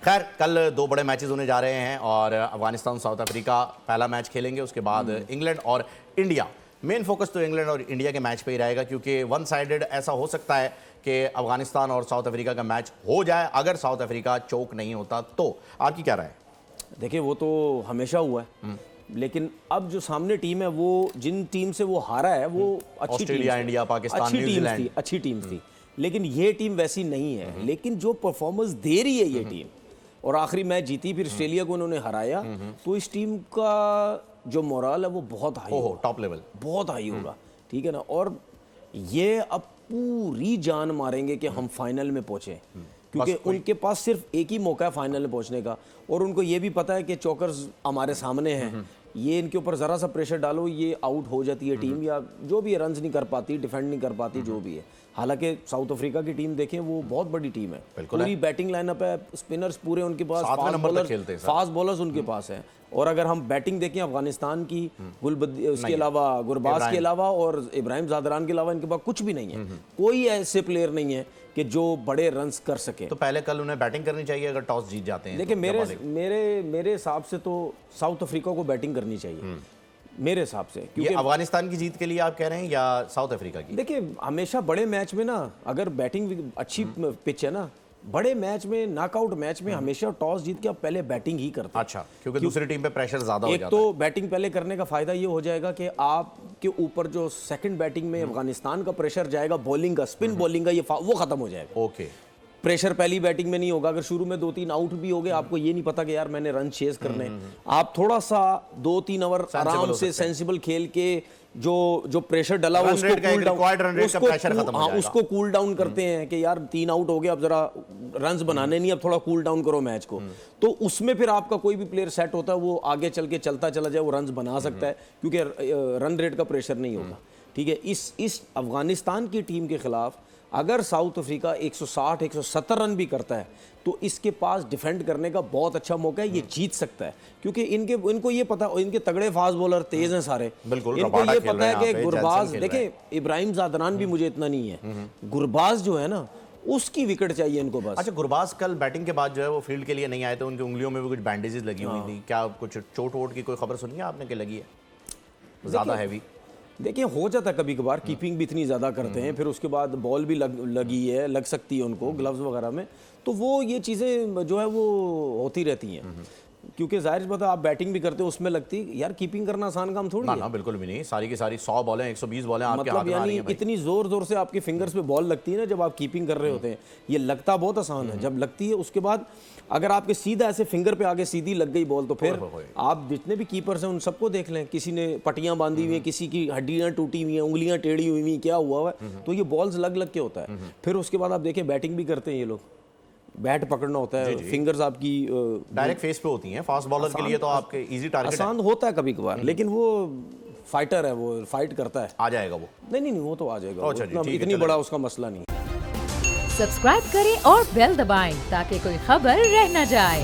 खैर कल दो बड़े मैचेस होने जा रहे हैं और अफगानिस्तान साउथ अफ्रीका पहला मैच खेलेंगे, उसके बाद इंग्लैंड और इंडिया। मेन फोकस तो इंग्लैंड और इंडिया के मैच पे ही रहेगा क्योंकि वन साइडेड ऐसा हो सकता है कि अफगानिस्तान और साउथ अफ्रीका का मैच हो जाए अगर साउथ अफ्रीका चोक नहीं होता तो। आपकी क्या राय है? देखिए वो तो हमेशा हुआ है, लेकिन अब जो सामने टीम है वो जिन टीम से वो हारा है वो अच्छी ऑस्ट्रेलिया, इंडिया, पाकिस्तान, न्यूजीलैंड अच्छी टीम थी, लेकिन ये टीम वैसी नहीं है। लेकिन जो परफॉर्मेंस दे रही है ये टीम, और आखिरी मैच जीती, फिर ऑस्ट्रेलिया को उन्होंने हराया, तो इस टीम का जो मोरल है वो बहुत हाई होगा, टॉप लेवल बहुत हाई होगा, ठीक है ना। और ये अब पूरी जान मारेंगे कि हम फाइनल में पहुंचे, क्योंकि उनके पास सिर्फ एक ही मौका है फाइनल में पहुंचने का, और उनको ये भी पता है कि चौकर्स हमारे सामने हैं, ये इनके ऊपर ज़रा सा प्रेशर डालो ये आउट हो जाती है टीम, या जो भी रन्स नहीं कर पाती, डिफेंड नहीं कर पाती, जो भी है। हालांकि साउथ अफ्रीका की टीम देखें वो बहुत बड़ी टीम है, पूरी बैटिंग लाइनअप है, स्पिनर्स पूरे उनके पास, फास्ट बॉलर्स उनके पास है। और अगर हम बैटिंग देखें अफगानिस्तान की, उसके अलावा गुरबाज के अलावा और इब्राहिम ज़ादरान के अलावा इनके पास कुछ भी नहीं है, कोई ऐसे प्लेयर नहीं है कि जो बड़े रन्स कर सके। तो पहले कल उन्हें बैटिंग करनी चाहिए अगर टॉस जीत जाते हैं। देखिए मेरे हिसाब से तो साउथ अफ्रीका को बैटिंग करनी चाहिए, मेरे हिसाब से। क्योंकि अफगानिस्तान की जीत के लिए आप कह रहे हैं या साउथ अफ्रीका की? देखिए हमेशा बड़े मैच में ना, अगर बैटिंग अच्छी पिच है ना, बड़े मैच में, नॉकआउट मैच में हमेशा टॉस जीत के आप पहले बैटिंग ही करते हैं। अच्छा, क्योंकि दूसरी टीम पे प्रेशर ज्यादा हो जाता है। एक तो बैटिंग पहले करने का फायदा ये हो जाएगा कि आपके ऊपर जो सेकंड बैटिंग में अफगानिस्तान का प्रेशर जाएगा, बॉलिंग का, स्पिन बॉलिंग का, वो खत्म हो जाएगा। ओके, प्रेशर पहली बैटिंग में नहीं होगा। अगर शुरू में 2-3 आउट भी हो गए, आपको ये नहीं पता कि यार मैंने रन चेज करने, आप थोड़ा सा 2-3 ओवर आराम से सेंसिबल खेल के जो प्रेशर डला हुआ उसको कूल डाउन करते हैं कि यार 3 आउट हो गए, अब जरा रन्स बनाने नहीं, अब थोड़ा कूल डाउन करो मैच को। तो उसमें फिर आपका कोई भी प्लेयर सेट होता है, वो आगे चल के चलता चला जाए, वो रन्स बना सकता है क्योंकि रन रेट का प्रेशर नहीं होगा, ठीक है। इस अफगानिस्तान की टीम के खिलाफ अगर साउथ अफ्रीका 160-170 रन भी करता है तो इसके पास डिफेंड करने का बहुत अच्छा मौका है, ये जीत सकता है क्योंकि इनको ये पता, इनके तगड़े फास्ट बॉलर तेज हैं सारे, बिल्कुल इनको ये पता है कि गुरबाज, देखें इब्राहिम ज़ादरान भी मुझे इतना नहीं है, गुरबाज जो है ना उसकी विकेट चाहिए इनको बस। अच्छा, गुरबाज कल बैटिंग के बाद जो है वो फील्ड के लिए नहीं आए थे, उनकी उंगलियों में भी कुछ बैंडेजेस लगी हुई थी, क्या कुछ चोट वोट की कोई खबर सुनी है आपने कि लगी है? ज़्यादा हैवी? देखिए हो जाता है कभी कभार, कीपिंग भी इतनी ज़्यादा करते हैं, फिर उसके बाद बॉल भी लगी है, लग सकती है उनको ग्लव्स वगैरह में, तो वो ये चीज़ें जो है वो होती रहती हैं, क्योंकि जाहिर बात है आप बैटिंग भी करते हो उसमें लगती है, यार कीपिंग करना आसान काम थोड़ी है। ना बिल्कुल भी नहीं, सारी की सारी 100 बॉलें 120 बॉलें आपके हाथ में आ रही हैं भाई। इतनी जोर से आपके फिंगर्स पे बॉल लगती है ना जब आप कीपिंग कर रहे होते हैं, ये लगता बहुत आसान है, जब लगती है उसके बाद अगर आपके सीधा ऐसे फिंगर पे आगे सीधी लग गई बॉल तो फिर आप जितने भी कीपर्स हैं उन सबको देख लें, किसी ने पट्टियां बांधी हुई हैं, किसी की हड्डियां टूटी हुई हैं, उंगलियां टेढ़ी हुई हैं, क्या हुआ है, तो ये बॉल्स लग के होता है। फिर उसके बाद आप देखें बैटिंग भी करते हैं ये लोग, बैट पकड़ना होता है, फिंगर्स आपकी डायरेक्ट फेस पे होती हैं, फास्ट बॉलर के लिए तो आपके इजी टारगेट आसान होता है कभी कभार, लेकिन वो फाइटर है, वो फाइट करता है। आ जाएगा वो? नहीं वो तो आ जाएगा, इतनी बड़ा उसका मसला नहीं है। सब्सक्राइब करें और बेल दबाएं ताकि कोई खबर रह न जाए।